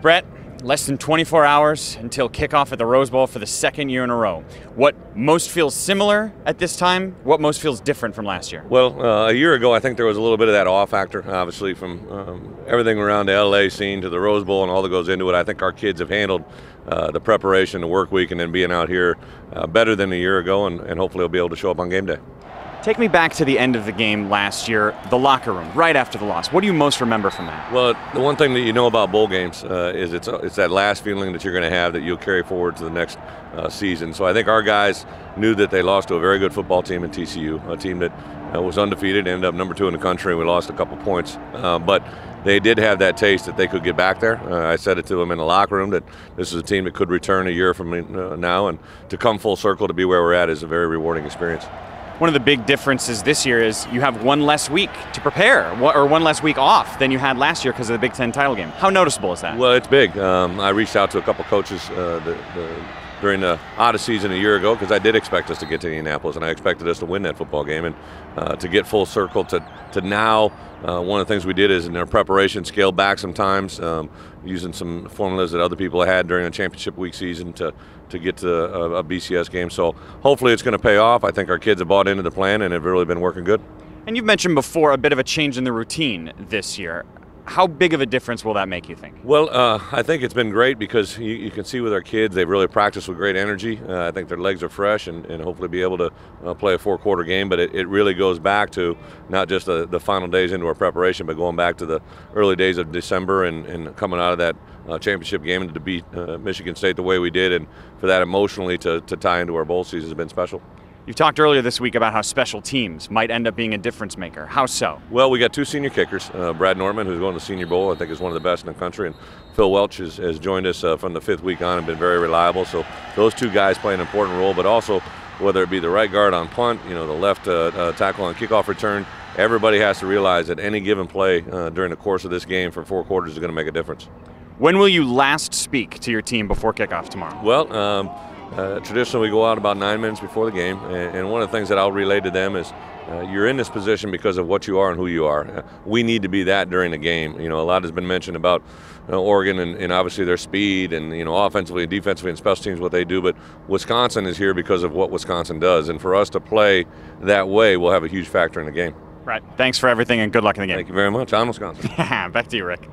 Bret, less than 24 hours until kickoff at the Rose Bowl for the second year in a row. What most feels similar at this time? What most feels different from last year? Well, a year ago, I think there was a little bit of that awe factor, obviously, from everything around the LA scene to the Rose Bowl and all that goes into it. I think our kids have handled the preparation, the work week, and then being out here better than a year ago, and hopefully they'll be able to show up on game day. Take me back to the end of the game last year, the locker room, right after the loss. What do you most remember from that? Well, the one thing that you know about bowl games is it's that last feeling that you're going to have that you'll carry forward to the next season. So I think our guys knew that they lost to a very good football team in TCU, a team that was undefeated, ended up number 2 in the country, and we lost a couple points. But they did have that taste that they could get back there. I said it to them in the locker room that this is a team that could return a year from now, and to come full circle to be where we're at is a very rewarding experience. One of the big differences this year is you have one less week to prepare, or one less week off than you had last year because of the Big Ten title game. How noticeable is that? Well, it's big. I reached out to a couple coaches during the Odyssey season a year ago because I did expect us to get to Indianapolis, and I expected us to win that football game. And to get full circle to now, one of the things we did is in our preparation scale back sometimes, using some formulas that other people had during a championship week season to get to a BCS game. So hopefully it's going to pay off. I think our kids have bought into the plan and have really been working good. And you've mentioned before a bit of a change in the routine this year. How big of a difference will that make, you think? Well, I think it's been great because you can see with our kids, they've really practiced with great energy. I think their legs are fresh and hopefully be able to play a 4-quarter game. But it really goes back to not just the final days into our preparation, but going back to the early days of December and coming out of that championship game and to beat Michigan State the way we did. And for that emotionally to tie into our bowl season has been special. You talked earlier this week about how special teams might end up being a difference maker. How so? Well, we got 2 senior kickers. Brad Norman, who's going to the Senior Bowl, I think is one of the best in the country, and Phil Welch has joined us from the 5th week on and been very reliable. So those 2 guys play an important role, but also whether it be the right guard on punt, the left tackle on kickoff return, everybody has to realize that any given play during the course of this game for 4 quarters is going to make a difference. When will you last speak to your team before kickoff tomorrow? Well, traditionally, we go out about 9 minutes before the game, and one of the things that I'll relay to them is you're in this position because of what you are and who you are. We need to be that during the game. A lot has been mentioned about Oregon and obviously their speed and offensively and defensively and special teams, what they do, but Wisconsin is here because of what Wisconsin does, and for us to play that way will have a huge factor in the game. Right. Thanks for everything and good luck in the game. Thank you very much. I'm Wisconsin. Back to you, Rick.